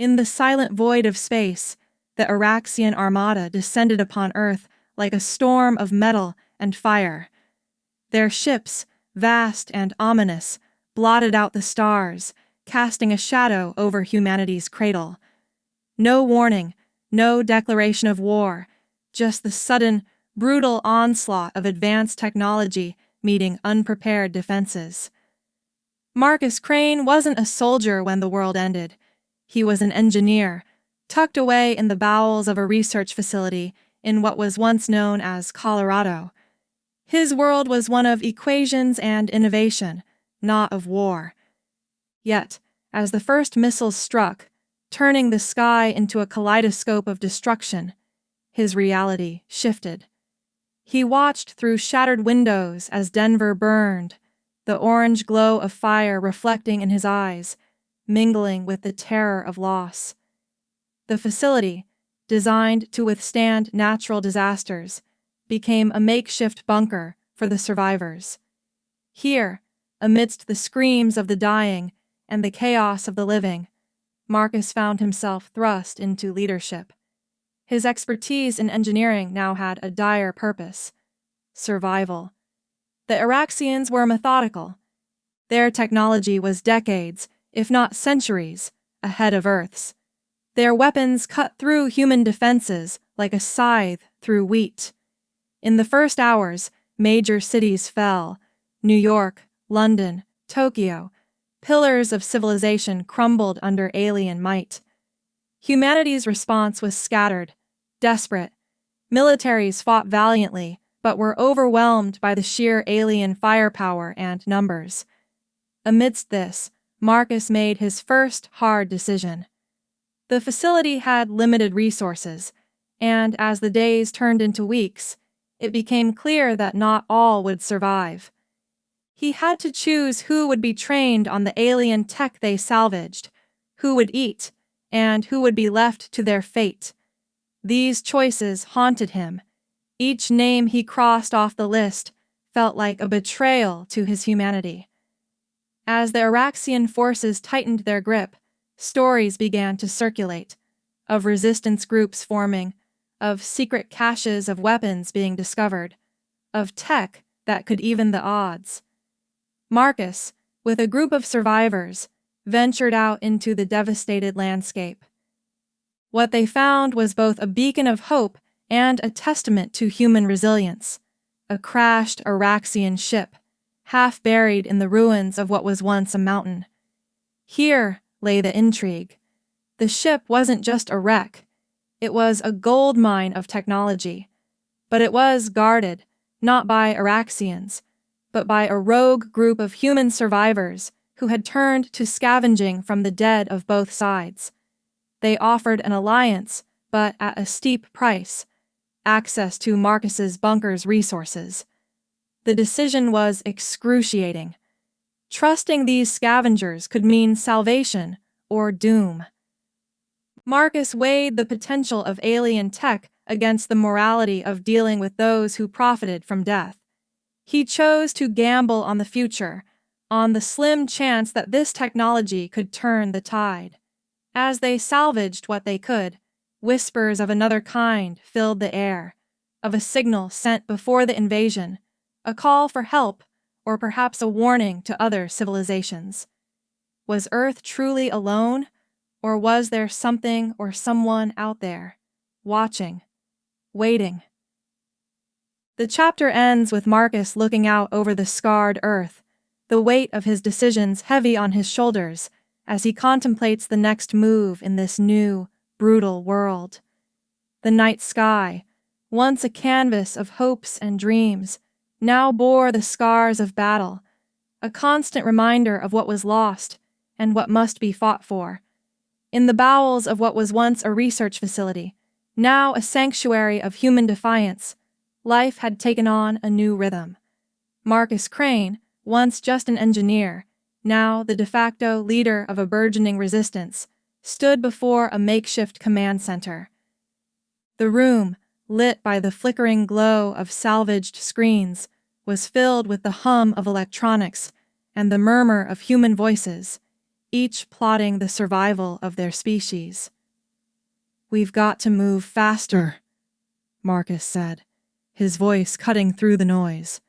In the silent void of space, the Araxian armada descended upon Earth like a storm of metal and fire. Their ships, vast and ominous, blotted out the stars, casting a shadow over humanity's cradle. No warning, no declaration of war, just the sudden, brutal onslaught of advanced technology meeting unprepared defenses. Marcus Crane wasn't a soldier when the world ended. He was an engineer, tucked away in the bowels of a research facility in what was once known as Colorado. His world was one of equations and innovation, not of war. Yet, as the first missiles struck, turning the sky into a kaleidoscope of destruction, his reality shifted. He watched through shattered windows as Denver burned, the orange glow of fire reflecting in his eyes, mingling with the terror of loss. The facility, designed to withstand natural disasters, became a makeshift bunker for the survivors. Here, amidst the screams of the dying and the chaos of the living, Marcus found himself thrust into leadership. His expertise in engineering now had a dire purpose: survival. The Araxians were methodical. Their technology was decades, if not centuries, ahead of Earth's. Their weapons cut through human defenses like a scythe through wheat. In the first hours, major cities fell: New York, London, Tokyo. Pillars of civilization crumbled under alien might. Humanity's response was scattered, desperate. Militaries fought valiantly, but were overwhelmed by the sheer alien firepower and numbers. Amidst this, Marcus made his first hard decision. The facility had limited resources, and as the days turned into weeks, it became clear that not all would survive. He had to choose who would be trained on the alien tech they salvaged, who would eat, and who would be left to their fate. These choices haunted him. Each name he crossed off the list felt like a betrayal to his humanity. As the Araxian forces tightened their grip, stories began to circulate, of resistance groups forming, of secret caches of weapons being discovered, of tech that could even the odds. Marcus, with a group of survivors, ventured out into the devastated landscape. What they found was both a beacon of hope and a testament to human resilience: a crashed Araxian ship, half buried in the ruins of what was once a mountain. Here lay the intrigue. The ship wasn't just a wreck. It was a gold mine of technology. But it was guarded, not by Araxians, but by a rogue group of human survivors who had turned to scavenging from the dead of both sides. They offered an alliance, but at a steep price: access to Marcus's bunker's resources. The decision was excruciating. Trusting these scavengers could mean salvation or doom. Marcus weighed the potential of alien tech against the morality of dealing with those who profited from death. He chose to gamble on the future, on the slim chance that this technology could turn the tide. As they salvaged what they could, whispers of another kind filled the air, of a signal sent before the invasion, a call for help, or perhaps a warning to other civilizations. Was Earth truly alone, or was there something or someone out there, watching, waiting? The chapter ends with Marcus looking out over the scarred Earth, the weight of his decisions heavy on his shoulders as he contemplates the next move in this new, brutal world. The night sky, once a canvas of hopes and dreams, now bore the scars of battle, a constant reminder of what was lost and what must be fought for. In the bowels of what was once a research facility, now a sanctuary of human defiance, life had taken on a new rhythm. Marcus Crane, once just an engineer, now the de facto leader of a burgeoning resistance, stood before a makeshift command center. The room, lit by the flickering glow of salvaged screens, was filled with the hum of electronics and the murmur of human voices, each plotting the survival of their species. "We've got to move faster," Marcus said, his voice cutting through the noise.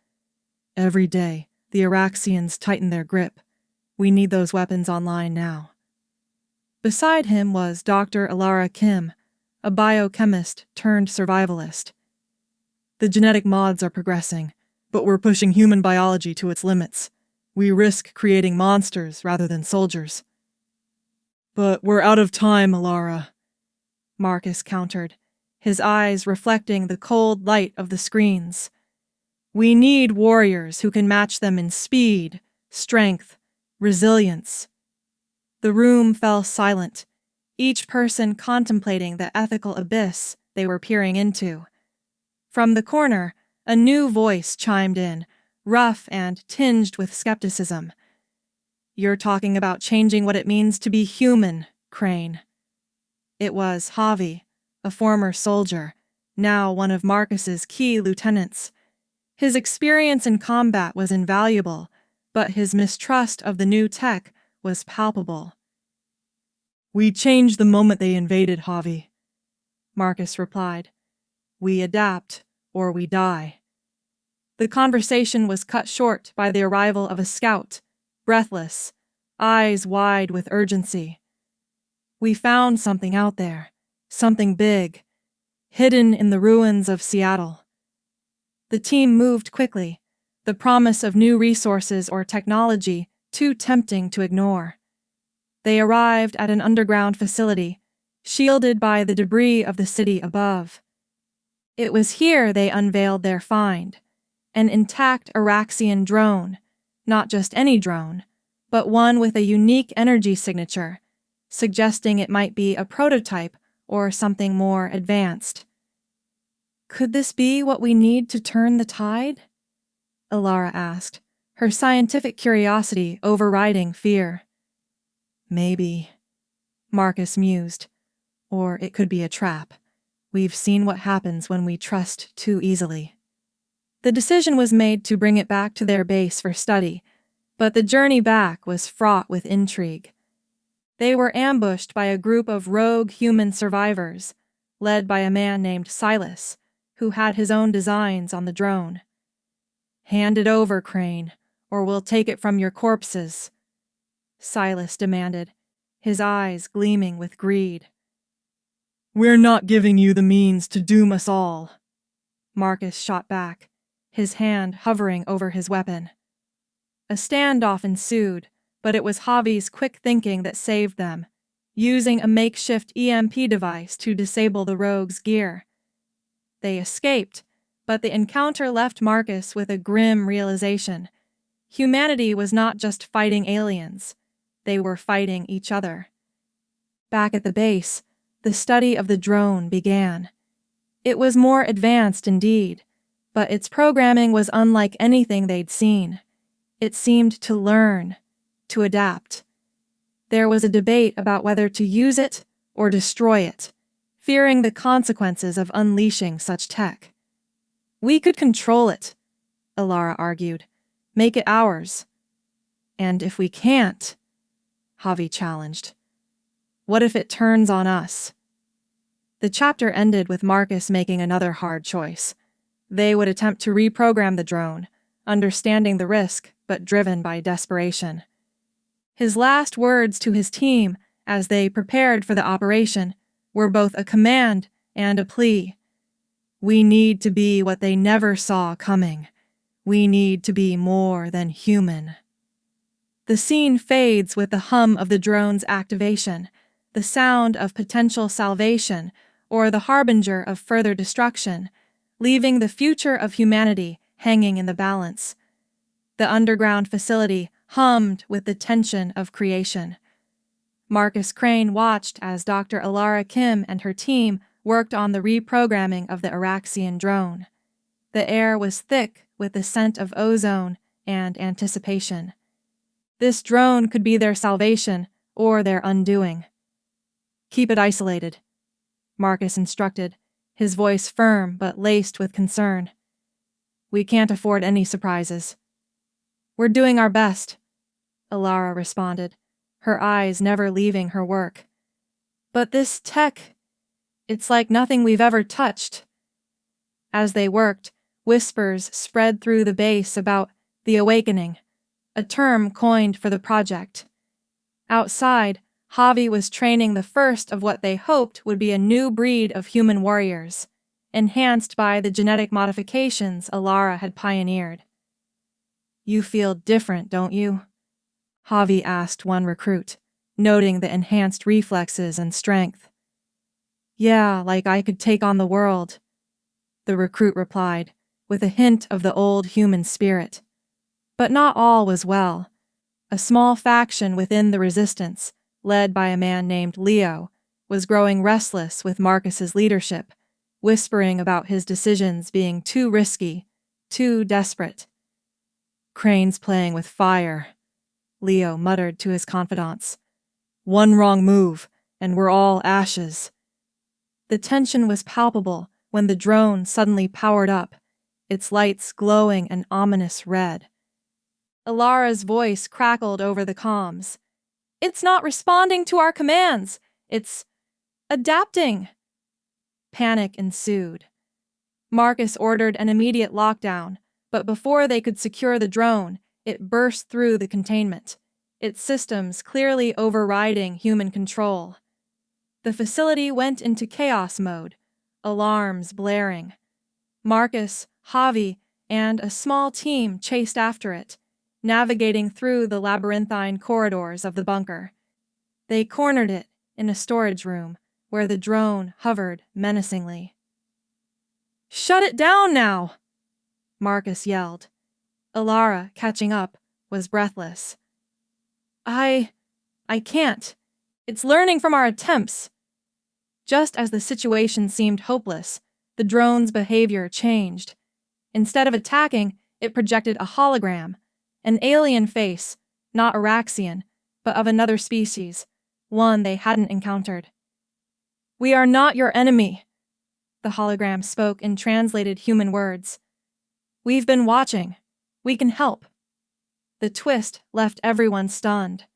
"Every day, the Araxians tighten their grip. We need those weapons online now." Beside him was Dr. Alara Kim, a biochemist turned survivalist. "The genetic mods are progressing, but we're pushing human biology to its limits. We risk creating monsters rather than soldiers." "But we're out of time, Alara," Marcus countered, his eyes reflecting the cold light of the screens. "We need warriors who can match them in speed, strength, resilience." The room fell silent, each person contemplating the ethical abyss they were peering into. From the corner, a new voice chimed in, rough and tinged with skepticism. "You're talking about changing what it means to be human, Crane." It was Javi, a former soldier, now one of Marcus's key lieutenants. His experience in combat was invaluable, but his mistrust of the new tech was palpable. "We changed the moment they invaded, Javi," Marcus replied. "We adapt, or we die." The conversation was cut short by the arrival of a scout, breathless, eyes wide with urgency. "We found something out there, something big, hidden in the ruins of Seattle." The team moved quickly, the promise of new resources or technology too tempting to ignore. They arrived at an underground facility, shielded by the debris of the city above. It was here they unveiled their find, an intact Araxian drone, not just any drone, but one with a unique energy signature, suggesting it might be a prototype or something more advanced. "Could this be what we need to turn the tide?" Alara asked, her scientific curiosity overriding fear. "Maybe," Marcus mused. "Or it could be a trap. We've seen what happens when we trust too easily." The decision was made to bring it back to their base for study, but the journey back was fraught with intrigue. They were ambushed by a group of rogue human survivors, led by a man named Silas, who had his own designs on the drone. "Hand it over, Crane, or we'll take it from your corpses," Silas demanded, his eyes gleaming with greed. "We're not giving you the means to doom us all," Marcus shot back, his hand hovering over his weapon. A standoff ensued, but it was Javi's quick thinking that saved them, using a makeshift EMP device to disable the rogue's gear. They escaped, but the encounter left Marcus with a grim realization. Humanity was not just fighting aliens, they were fighting each other. Back at the base, the study of the drone began. It was more advanced indeed, but its programming was unlike anything they'd seen. It seemed to learn, to adapt. There was a debate about whether to use it or destroy it, fearing the consequences of unleashing such tech. "We could control it," Alara argued, "make it ours." "And if we can't," Javi challenged, "what if it turns on us?" The chapter ended with Marcus making another hard choice. They would attempt to reprogram the drone, understanding the risk but driven by desperation. His last words to his team as they prepared for the operation were both a command and a plea. "We need to be what they never saw coming. We need to be more than human." The scene fades with the hum of the drone's activation, the sound of potential salvation or the harbinger of further destruction, leaving the future of humanity hanging in the balance. The underground facility hummed with the tension of creation. Marcus Crane watched as Dr. Alara Kim and her team worked on the reprogramming of the Araxian drone. The air was thick with the scent of ozone and anticipation. This drone could be their salvation or their undoing. "Keep it isolated," Marcus instructed, his voice firm but laced with concern. "We can't afford any surprises." "We're doing our best," Alara responded, her eyes never leaving her work. But this tech, it's like nothing we've ever touched. As they worked, whispers spread through the base about the awakening, a term coined for the project. Outside, Javi was training the first of what they hoped would be a new breed of human warriors, enhanced by the genetic modifications Alara had pioneered. "You feel different, don't you?" Javi asked one recruit, noting the enhanced reflexes and strength. "Yeah, like I could take on the world," the recruit replied, with a hint of the old human spirit. But not all was well. A small faction within the resistance, led by a man named Leo, was growing restless with Marcus's leadership, whispering about his decisions being too risky, too desperate. "Crane's playing with fire," Leo muttered to his confidants. "One wrong move, and we're all ashes." The tension was palpable when the drone suddenly powered up, its lights glowing an ominous red. Alara's voice crackled over the comms. "It's not responding to our commands. It's adapting." Panic ensued. Marcus ordered an immediate lockdown, but before they could secure the drone, it burst through the containment, its systems clearly overriding human control. The facility went into chaos mode, alarms blaring. Marcus, Javi, and a small team chased after it, navigating through the labyrinthine corridors of the bunker. They cornered it in a storage room where the drone hovered menacingly. "Shut it down now!" Marcus yelled. Alara, catching up, was breathless. I can't. It's learning from our attempts." Just as the situation seemed hopeless, the drone's behavior changed. Instead of attacking, it projected a hologram, an alien face, not Araxian, but of another species, one they hadn't encountered. "We are not your enemy," the hologram spoke in translated human words. "We've been watching. We can help." The twist left everyone stunned.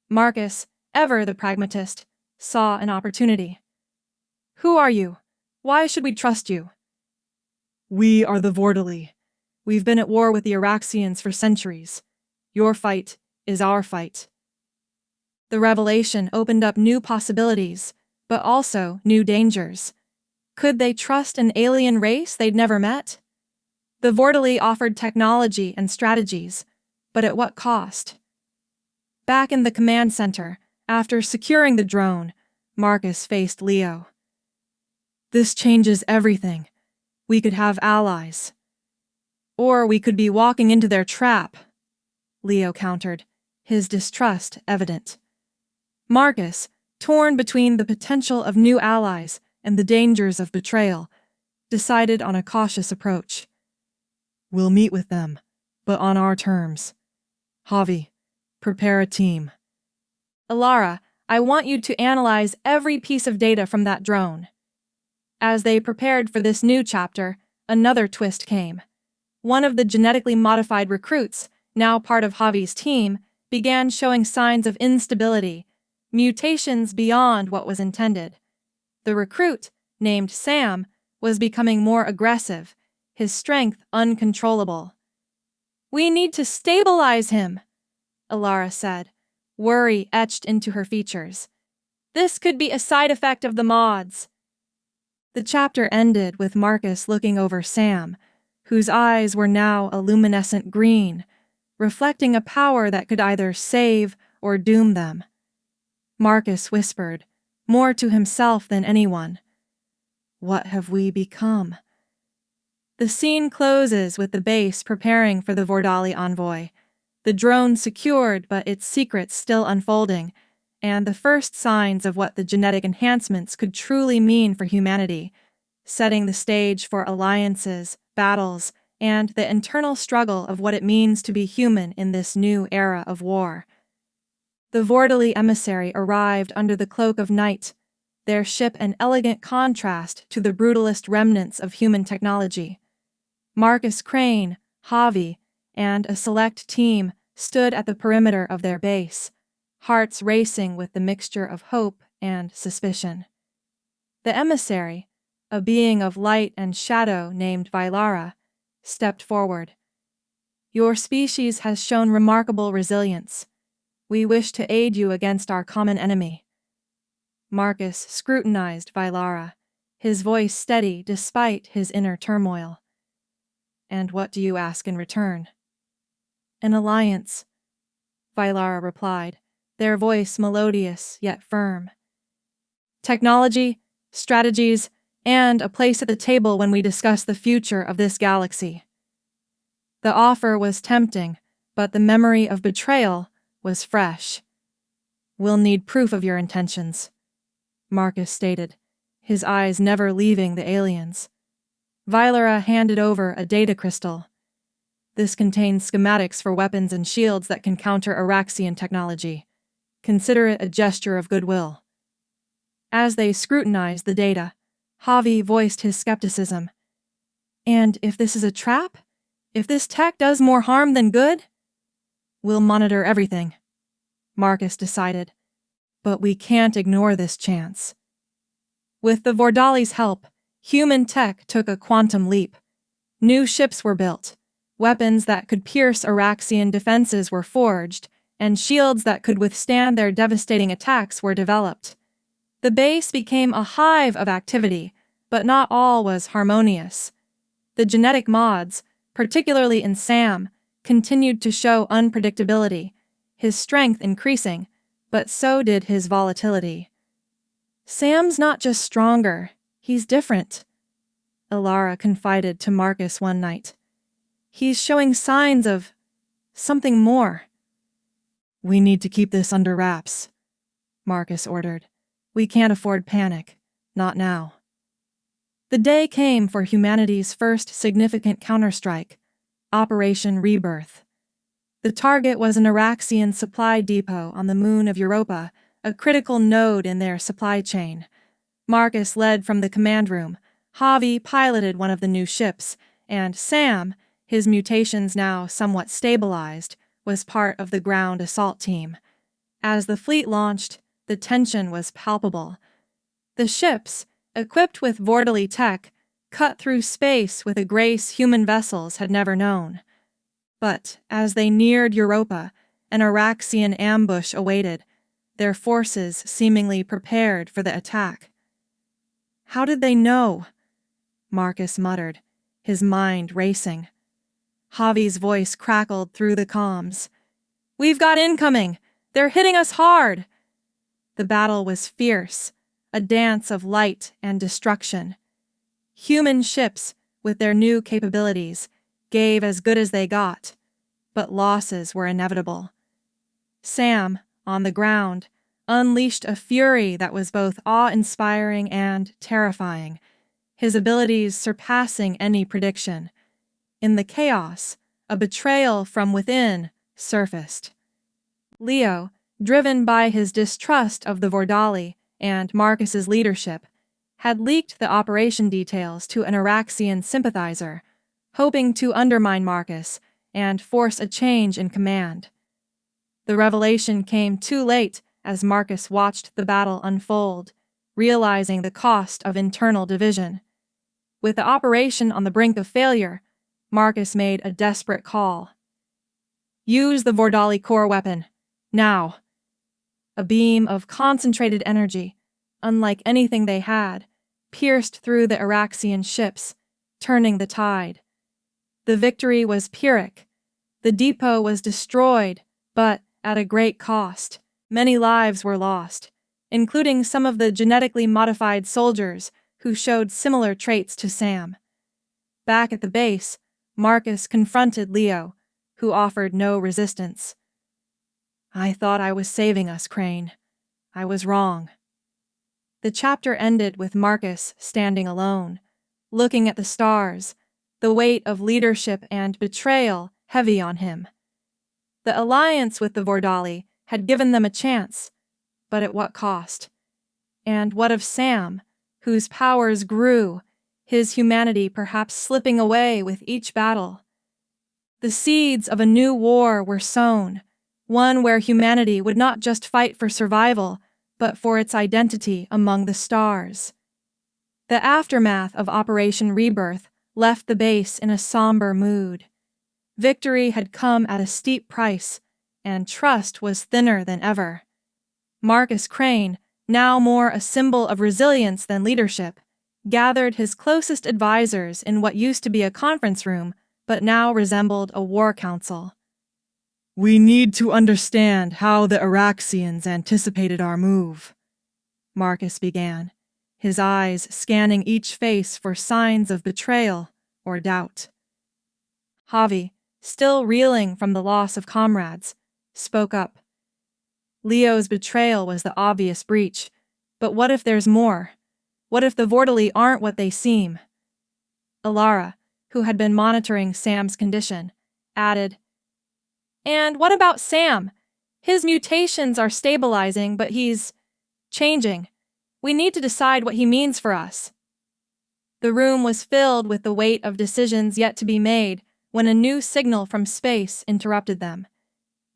Marcus, ever the pragmatist, saw an opportunity. "Who are you? Why should we trust you?" "We are the Vortali. We've been at war with the Araxians for centuries. Your fight is our fight." The revelation opened up new possibilities, but also new dangers. Could they trust an alien race they'd never met? The Vortali offered technology and strategies, but at what cost? Back in the command center, after securing the drone, Marcus faced Leo. "This changes everything. We could have allies. Or we could be walking into their trap," Leo countered, his distrust evident. Marcus, torn between the potential of new allies and the dangers of betrayal, decided on a cautious approach. "We'll meet with them, but on our terms. Javi, prepare a team." "Alara, I want you to analyze every piece of data from that drone." As they prepared for this new chapter, another twist came. One of the genetically modified recruits, now part of Javi's team, began showing signs of instability, mutations beyond what was intended. The recruit, named Sam, was becoming more aggressive, his strength uncontrollable. "We need to stabilize him," Alara said, worry etched into her features. "This could be a side effect of the mods." The chapter ended with Marcus looking over Sam, whose eyes were now a luminescent green, reflecting a power that could either save or doom them. Marcus whispered, more to himself than anyone, "What have we become?" The scene closes with the base preparing for the Vortali envoy, the drone secured but its secrets still unfolding, and the first signs of what the genetic enhancements could truly mean for humanity, setting the stage for alliances, battles, and the internal struggle of what it means to be human in this new era of war. The Vortali emissary arrived under the cloak of night, their ship an elegant contrast to the brutalist remnants of human technology. Marcus Crane, Javi, and a select team stood at the perimeter of their base, hearts racing with the mixture of hope and suspicion. The emissary, a being of light and shadow named Vylara, stepped forward. "Your species has shown remarkable resilience. We wish to aid you against our common enemy." Marcus scrutinized Vylara, his voice steady despite his inner turmoil. "And what do you ask in return?" "An alliance," Vylara replied, their voice melodious yet firm. "Technology, strategies, and a place at the table when we discuss the future of this galaxy." The offer was tempting, but the memory of betrayal was fresh. "We'll need proof of your intentions," Marcus stated, his eyes never leaving the aliens. Vylara handed over a data crystal. "This contains schematics for weapons and shields that can counter Araxian technology. Consider it a gesture of goodwill." As they scrutinized the data, Javi voiced his skepticism. "And if this is a trap? If this tech does more harm than good?" "We'll monitor everything," Marcus decided. "But we can't ignore this chance." With the Vordali's help, human tech took a quantum leap. New ships were built, weapons that could pierce Araxian defenses were forged, and shields that could withstand their devastating attacks were developed. The base became a hive of activity, but not all was harmonious. The genetic mods, particularly in Sam, continued to show unpredictability, his strength increasing, but so did his volatility. "Sam's not just stronger, he's different," Ilara confided to Marcus one night. "He's showing signs of something more." "We need to keep this under wraps," Marcus ordered. "We can't afford panic, not now." The day came for humanity's first significant counterstrike, Operation Rebirth. The target was an Araxian supply depot on the moon of Europa, a critical node in their supply chain. Marcus led from the command room, Javi piloted one of the new ships, and Sam, his mutations now somewhat stabilized, was part of the ground assault team. As the fleet launched, the tension was palpable. The ships, equipped with Vordali tech, cut through space with a grace human vessels had never known. But as they neared Europa, an Araxian ambush awaited, their forces seemingly prepared for the attack. "How did they know?" Marcus muttered, his mind racing. Javi's voice crackled through the comms. "We've got incoming! They're hitting us hard!" The battle was fierce, a dance of light and destruction. Human ships, with their new capabilities, gave as good as they got, but losses were inevitable. Sam, on the ground, unleashed a fury that was both awe-inspiring and terrifying, his abilities surpassing any prediction. In the chaos, a betrayal from within surfaced. Leo, driven by his distrust of the Vordali and Marcus's leadership, had leaked the operation details to an Araxian sympathizer, hoping to undermine Marcus and force a change in command. The revelation came too late as Marcus watched the battle unfold, realizing the cost of internal division. With the operation on the brink of failure, Marcus made a desperate call. "Use the Vordali core weapon, now." A beam of concentrated energy, unlike anything they had, pierced through the Araxian ships, turning the tide. The victory was Pyrrhic. The depot was destroyed, but at a great cost. Many lives were lost, including some of the genetically modified soldiers who showed similar traits to Sam. Back at the base, Marcus confronted Leo, who offered no resistance. "I thought I was saving us, Crane. I was wrong." The chapter ended with Marcus standing alone, looking at the stars, the weight of leadership and betrayal heavy on him. The alliance with the Vordali had given them a chance, but at what cost? And what of Sam, whose powers grew, his humanity perhaps slipping away with each battle? The seeds of a new war were sown, one where humanity would not just fight for survival, but for its identity among the stars. The aftermath of Operation Rebirth left the base in a somber mood. Victory had come at a steep price, and trust was thinner than ever. Marcus Crane, now more a symbol of resilience than leadership, gathered his closest advisors in what used to be a conference room, but now resembled a war council. "We need to understand how the Araxians anticipated our move," Marcus began, his eyes scanning each face for signs of betrayal or doubt. Javi, still reeling from the loss of comrades, spoke up. "Leo's betrayal was the obvious breach, but what if there's more? What if the Vortali aren't what they seem?" Alara, who had been monitoring Sam's condition, added, "And what about Sam? His mutations are stabilizing, but he's changing. We need to decide what he means for us." The room was filled with the weight of decisions yet to be made when a new signal from space interrupted them.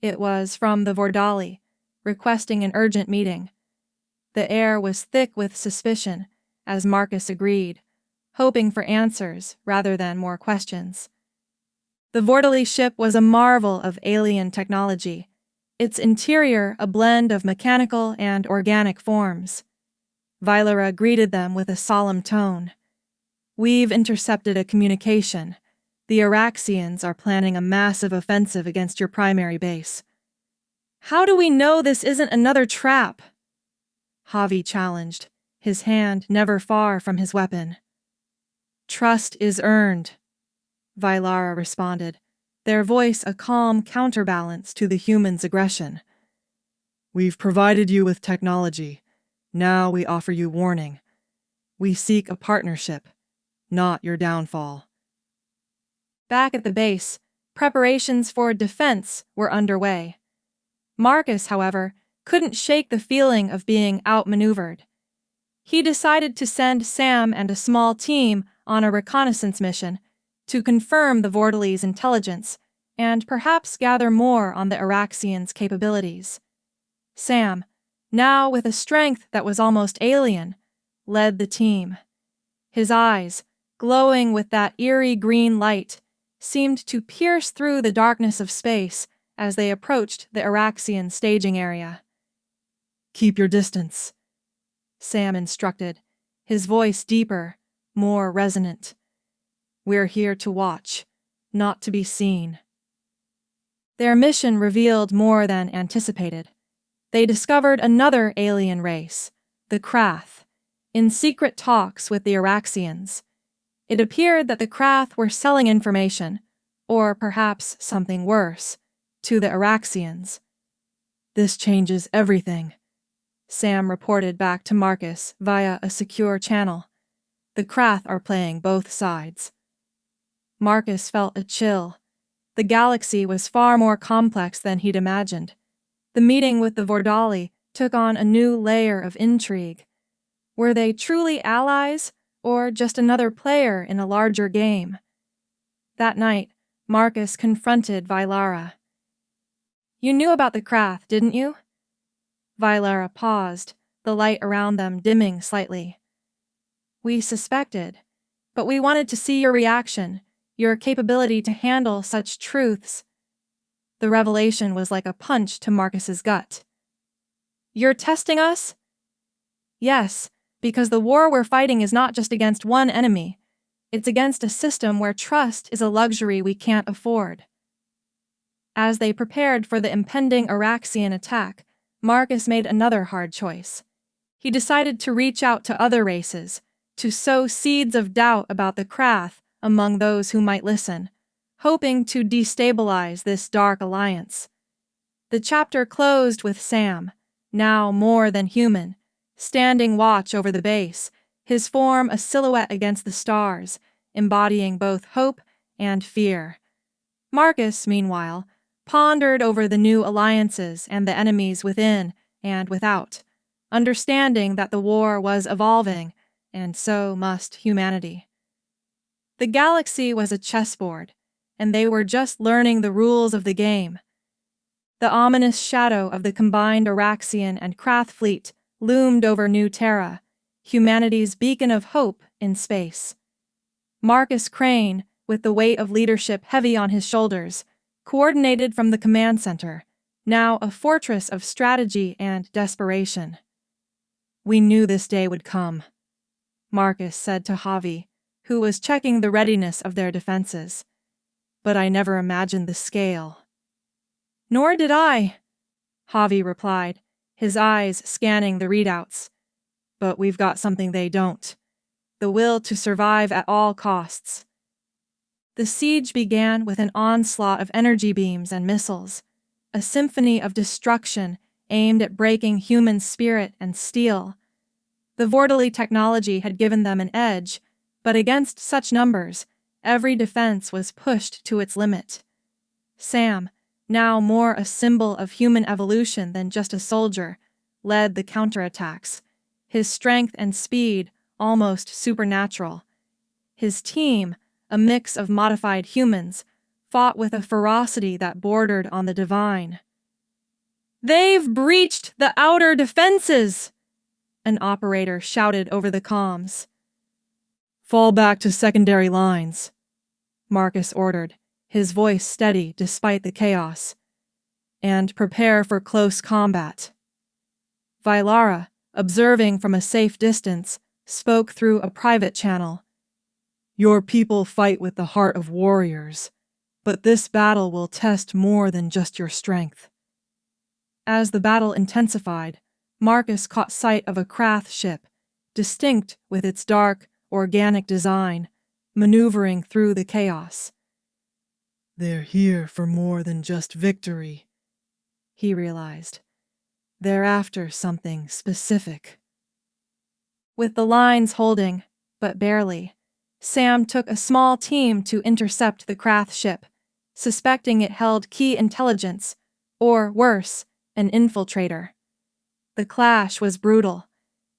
It was from the Vortali, requesting an urgent meeting. The air was thick with suspicion, as Marcus agreed, hoping for answers rather than more questions. The Vortali ship was a marvel of alien technology, its interior a blend of mechanical and organic forms. Vailera greeted them with a solemn tone. "We've intercepted a communication. The Araxians are planning a massive offensive against your primary base." "How do we know this isn't another trap?" Javi challenged, his hand never far from his weapon. "Trust is earned," Vailera responded, their voice a calm counterbalance to the humans' aggression. "We've provided you with technology. Now we offer you warning. We seek a partnership, not your downfall." Back at the base, preparations for defense were underway. Marcus, however, couldn't shake the feeling of being outmaneuvered. He decided to send Sam and a small team on a reconnaissance mission to confirm the Vortali's intelligence and perhaps gather more on the Araxians' capabilities. Sam, now with a strength that was almost alien, led the team. His eyes, glowing with that eerie green light, seemed to pierce through the darkness of space as they approached the Araxian staging area. "Keep your distance," Sam instructed, his voice deeper, more resonant. "We're here to watch, not to be seen." Their mission revealed more than anticipated. They discovered another alien race, the Krath, in secret talks with the Araxians. It appeared that the Krath were selling information, or perhaps something worse, to the Araxians. "This changes everything," Sam reported back to Marcus via a secure channel. "The Krath are playing both sides." Marcus felt a chill. The galaxy was far more complex than he'd imagined. The meeting with the Vortali took on a new layer of intrigue. Were they truly allies, or just another player in a larger game? That night, Marcus confronted Vailera. "You knew about the Krath, didn't you?" Vailera paused, the light around them dimming slightly. "We suspected, but we wanted to see your reaction, your capability to handle such truths." The revelation was like a punch to Marcus's gut. "You're testing us?" "Yes, because the war we're fighting is not just against one enemy. It's against a system where trust is a luxury we can't afford." As they prepared for the impending Araxian attack, Marcus made another hard choice. He decided to reach out to other races, to sow seeds of doubt about the Krath among those who might listen, hoping to destabilize this dark alliance. The chapter closed with Sam, now more than human, standing watch over the base, his form a silhouette against the stars, embodying both hope and fear. Marcus, meanwhile, pondered over the new alliances and the enemies within and without, understanding that the war was evolving, and so must humanity. The galaxy was a chessboard, and they were just learning the rules of the game. The ominous shadow of the combined Araxian and Krath fleet loomed over New Terra, humanity's beacon of hope in space. Marcus Crane, with the weight of leadership heavy on his shoulders, coordinated from the command center, now a fortress of strategy and desperation. "We knew this day would come," Marcus said to Javi, who was checking the readiness of their defenses. "But I never imagined the scale." "Nor did I," Javi replied, his eyes scanning the readouts. "But we've got something they don't: the will to survive at all costs." The siege began with an onslaught of energy beams and missiles, a symphony of destruction aimed at breaking human spirit and steel. The Vortali technology had given them an edge, but against such numbers, every defense was pushed to its limit. Sam, now more a symbol of human evolution than just a soldier, led the counterattacks, his strength and speed almost supernatural. His team, a mix of modified humans, fought with a ferocity that bordered on the divine. "They've breached the outer defenses!" an operator shouted over the comms. "Fall back to secondary lines," Marcus ordered, his voice steady despite the chaos. "And prepare for close combat." Vylara, observing from a safe distance, spoke through a private channel. "Your people fight with the heart of warriors, but this battle will test more than just your strength." As the battle intensified, Marcus caught sight of a Krath ship, distinct with its dark, organic design, maneuvering through the chaos. "They're here for more than just victory," he realized. "They're after something specific." With the lines holding, but barely, Sam took a small team to intercept the Krath ship, suspecting it held key intelligence, or worse, an infiltrator. The clash was brutal.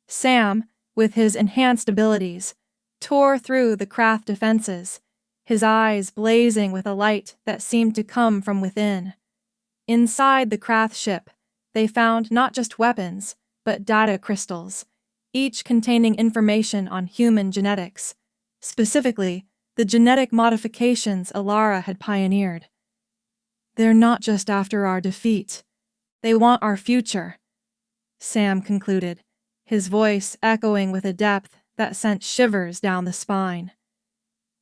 Sam, with his enhanced abilities, tore through the Krath defenses, his eyes blazing with a light that seemed to come from within. Inside the Krath ship, they found not just weapons, but data crystals, each containing information on human genetics, specifically the genetic modifications Alara had pioneered. "They're not just after our defeat. They want our future," Sam concluded, his voice echoing with a depth that sent shivers down the spine.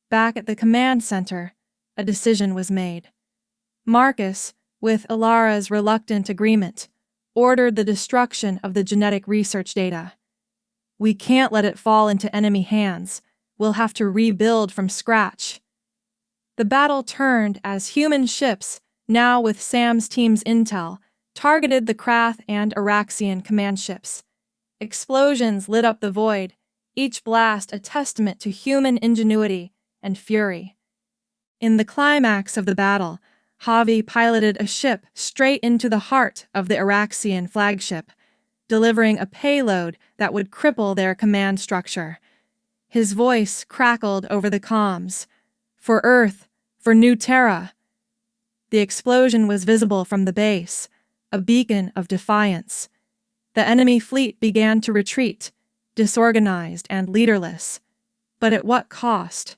Back at the command center, a decision was made. Marcus, with Alara's reluctant agreement, ordered the destruction of the genetic research data. "We can't let it fall into enemy hands. We'll have to rebuild from scratch." The battle turned as human ships, now with Sam's team's intel, targeted the Krath and Araxian command ships. Explosions lit up the void, each blast a testament to human ingenuity and fury. In the climax of the battle, Javi piloted a ship straight into the heart of the Araxian flagship, delivering a payload that would cripple their command structure. His voice crackled over the comms. "For Earth, for New Terra." The explosion was visible from the base, a beacon of defiance. The enemy fleet began to retreat, disorganized and leaderless. But at what cost?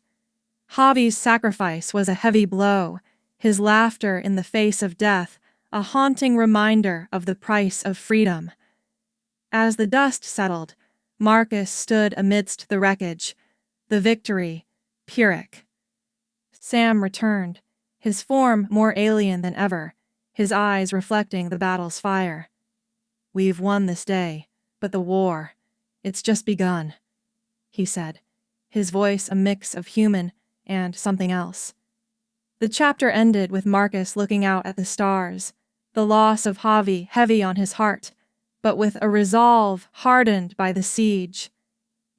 Javi's sacrifice was a heavy blow, his laughter in the face of death a haunting reminder of the price of freedom. As the dust settled, Marcus stood amidst the wreckage, the victory, Pyrrhic. Sam returned, his form more alien than ever, his eyes reflecting the battle's fire. "We've won this day, but the war, it's just begun," he said, his voice a mix of human and something else. The chapter ended with Marcus looking out at the stars, the loss of Javi heavy on his heart, but with a resolve hardened by the siege.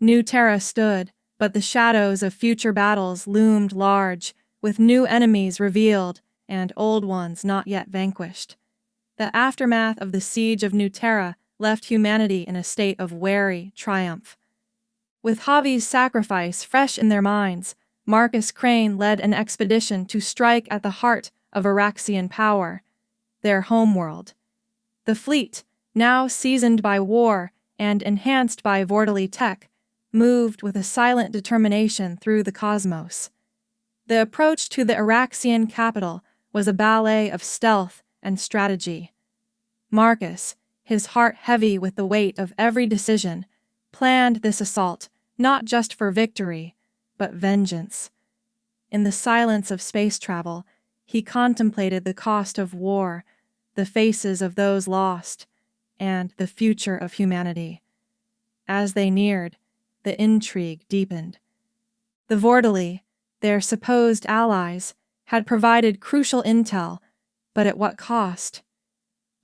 New Terra stood, but the shadows of future battles loomed large, with new enemies revealed and old ones not yet vanquished. The aftermath of the siege of New Terra left humanity in a state of wary triumph. With Javi's sacrifice fresh in their minds, Marcus Crane led an expedition to strike at the heart of Araxian power. their homeworld. The fleet, now seasoned by war and enhanced by Vortali tech, moved with a silent determination through the cosmos. The approach to the Araxian capital was a ballet of stealth and strategy. Marcus, his heart heavy with the weight of every decision, planned this assault not just for victory, but vengeance. In the silence of space travel, he contemplated the cost of war, the faces of those lost, and the future of humanity. As they neared, the intrigue deepened. The Vortali, their supposed allies, had provided crucial intel, but at what cost?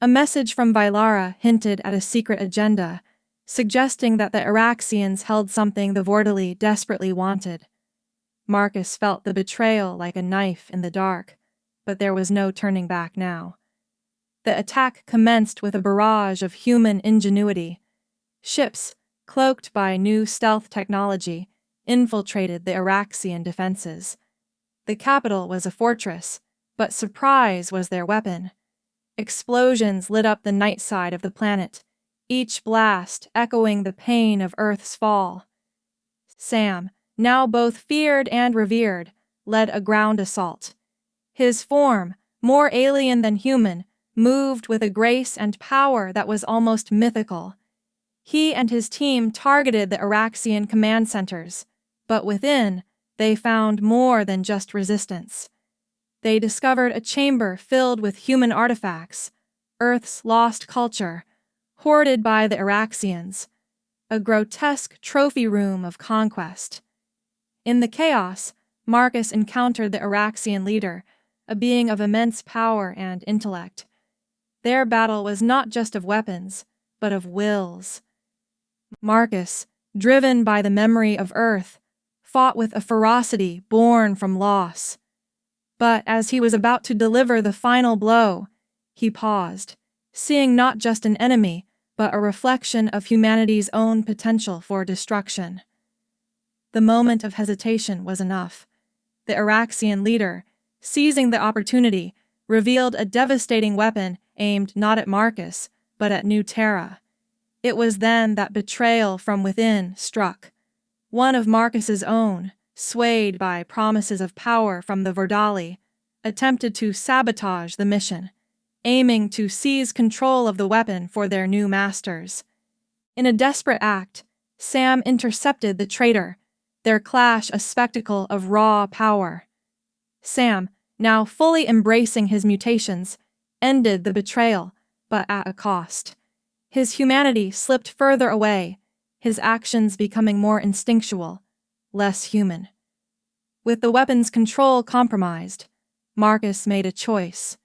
A message from Vylara hinted at a secret agenda, suggesting that the Araxians held something the Vortali desperately wanted. Marcus felt the betrayal like a knife in the dark, but there was no turning back now. The attack commenced with a barrage of human ingenuity. Ships, cloaked by new stealth technology, infiltrated the Araxian defenses. The capital was a fortress, but surprise was their weapon. Explosions lit up the night side of the planet, each blast echoing the pain of Earth's fall. Sam, now both feared and revered, led a ground assault. His form, more alien than human, moved with a grace and power that was almost mythical. He and his team targeted the Araxian command centers, but within, they found more than just resistance. They discovered a chamber filled with human artifacts, Earth's lost culture, hoarded by the Araxians, a grotesque trophy room of conquest. In the chaos, Marcus encountered the Araxian leader, a being of immense power and intellect. Their battle was not just of weapons, but of wills. Marcus, driven by the memory of Earth, fought with a ferocity born from loss. But as he was about to deliver the final blow, he paused, seeing not just an enemy, but a reflection of humanity's own potential for destruction. The moment of hesitation was enough. The Araxian leader, seizing the opportunity, revealed a devastating weapon aimed not at Marcus, but at New Terra. It was then that betrayal from within struck. One of Marcus's own, swayed by promises of power from the Vortali, attempted to sabotage the mission, aiming to seize control of the weapon for their new masters. In a desperate act, Sam intercepted the traitor, their clash a spectacle of raw power. Sam, now fully embracing his mutations, ended the betrayal, but at a cost. His humanity slipped further away, his actions becoming more instinctual, less human. With the weapon's control compromised, Marcus made a choice.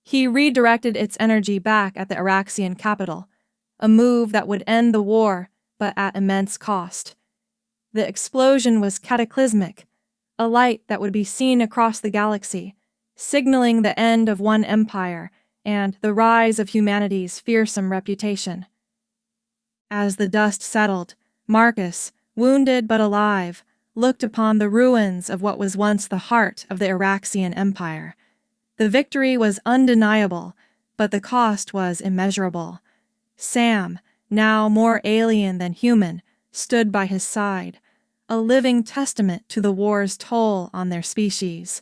He redirected its energy back at the Araxian capital, a move that would end the war, but at immense cost. The explosion was cataclysmic, a light that would be seen across the galaxy, signaling the end of one empire and the rise of humanity's fearsome reputation. As the dust settled, Marcus, wounded but alive, looked upon the ruins of what was once the heart of the Araxian Empire. The victory was undeniable, but the cost was immeasurable. Sam, now more alien than human, stood by his side, a living testament to the war's toll on their species.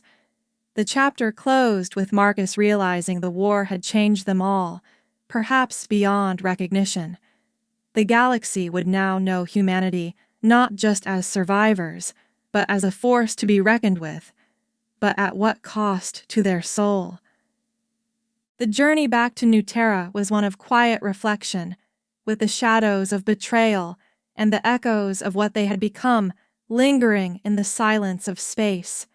The chapter closed with Marcus realizing the war had changed them all, perhaps beyond recognition. The galaxy would now know humanity not just as survivors, but as a force to be reckoned with. But at what cost to their soul? The journey back to New Terra was one of quiet reflection, with the shadows of betrayal and the echoes of what they had become lingering in the silence of space.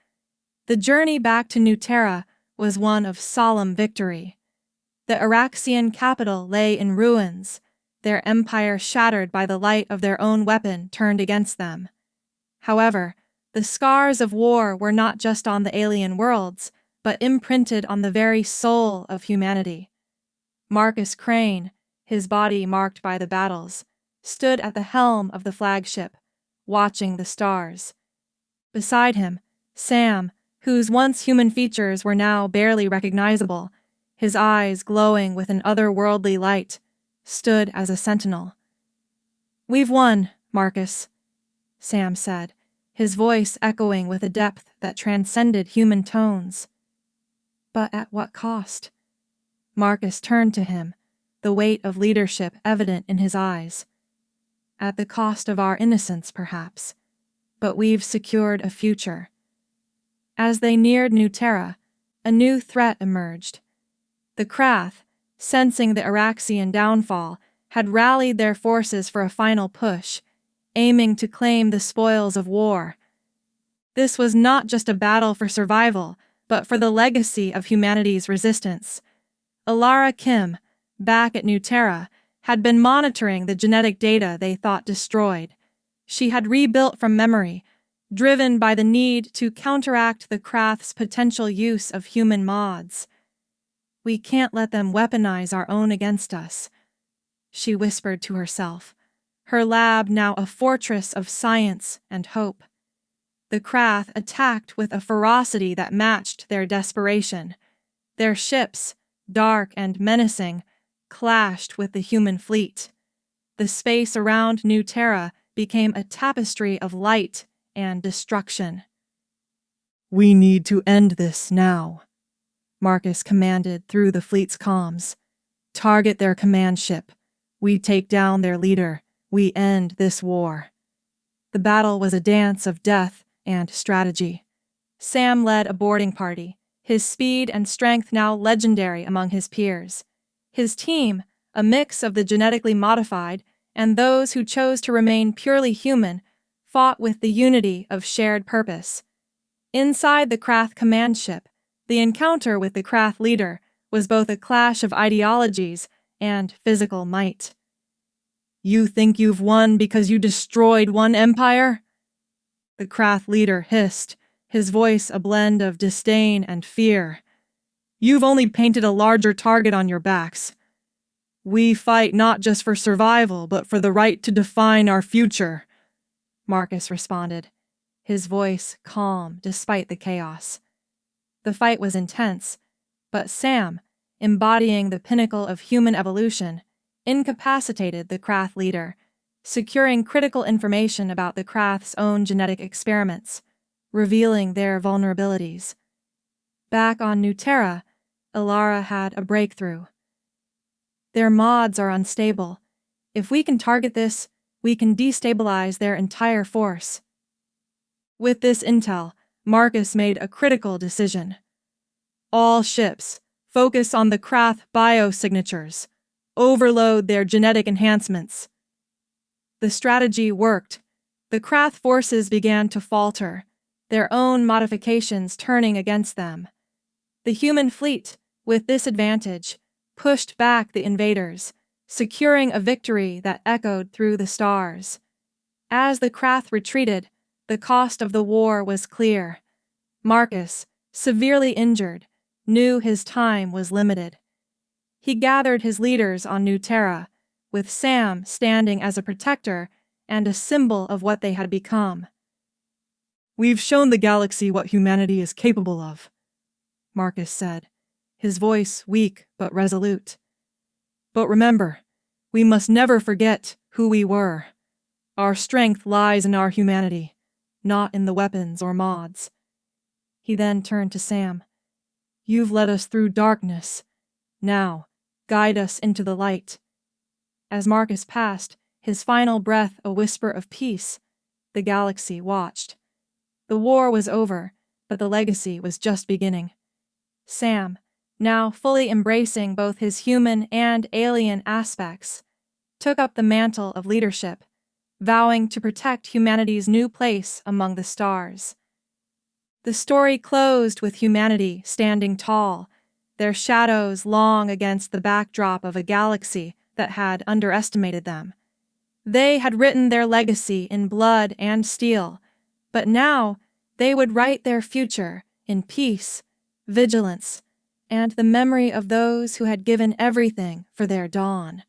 The journey back to New Terra was one of solemn victory. The Araxian capital lay in ruins, their empire shattered by the light of their own weapon turned against them. However, the scars of war were not just on the alien worlds, but imprinted on the very soul of humanity. Marcus Crane, his body marked by the battles, stood at the helm of the flagship, watching the stars. Beside him, Sam, whose once human features were now barely recognizable, his eyes glowing with an otherworldly light, stood as a sentinel. "We've won, Marcus," Sam said, his voice echoing with a depth that transcended human tones. But at what cost? Marcus turned to him, the weight of leadership evident in his eyes. At the cost of our innocence, perhaps, but we've secured a future. As they neared New Terra, a new threat emerged. The Krath, sensing the Araxian downfall, had rallied their forces for a final push, aiming to claim the spoils of war. This was not just a battle for survival, but for the legacy of humanity's resistance. Alara Kim, back at New Terra, had been monitoring the genetic data they thought destroyed. She had rebuilt from memory, driven by the need to counteract the Krath's potential use of human mods. "We can't let them weaponize our own against us," she whispered to herself, her lab now a fortress of science and hope. The Krath attacked with a ferocity that matched their desperation. Their ships, dark and menacing, clashed with the human fleet. The space around New Terra became a tapestry of light and destruction. "We need to end this now," Marcus commanded through the fleet's comms. "Target their command ship. We take down their leader. We end this war." The battle was a dance of death and strategy. Sam led a boarding party, his speed and strength now legendary among his peers. His team, a mix of the genetically modified and those who chose to remain purely human, fought with the unity of shared purpose. Inside the Krath command ship, the encounter with the Krath leader was both a clash of ideologies and physical might. "You think you've won because you destroyed one empire?" The Krath leader hissed, his voice a blend of disdain and fear. "You've only painted a larger target on your backs. We fight not just for survival, but for the right to define our future," Marcus responded, his voice calm despite the chaos. The fight was intense, but Sam, embodying the pinnacle of human evolution, incapacitated the Krath leader, securing critical information about the Krath's own genetic experiments, revealing their vulnerabilities. Back on New Terra, Alara had a breakthrough. "Their mods are unstable. If we can target this, we can destabilize their entire force." With this intel, Marcus made a critical decision. "All ships, focus on the Krath biosignatures. Overload their genetic enhancements." The strategy worked. The Krath forces began to falter, their own modifications turning against them. The human fleet, with this advantage, pushed back the invaders, securing a victory that echoed through the stars. As the Krath retreated, the cost of the war was clear. Marcus, severely injured, knew his time was limited. He gathered his leaders on New Terra, with Sam standing as a protector and a symbol of what they had become. "We've shown the galaxy what humanity is capable of," Marcus said, his voice weak but resolute. "But remember, we must never forget who we were. Our strength lies in our humanity, not in the weapons or mods." He then turned to Sam. "You've led us through darkness. Now, guide us into the light." As Marcus passed, his final breath a whisper of peace, the galaxy watched. The war was over, but the legacy was just beginning. Sam, now fully embracing both his human and alien aspects, took up the mantle of leadership, vowing to protect humanity's new place among the stars. The story closed with humanity standing tall, their shadows long against the backdrop of a galaxy that had underestimated them. They had written their legacy in blood and steel, but now they would write their future in peace, vigilance, and the memory of those who had given everything for their dawn.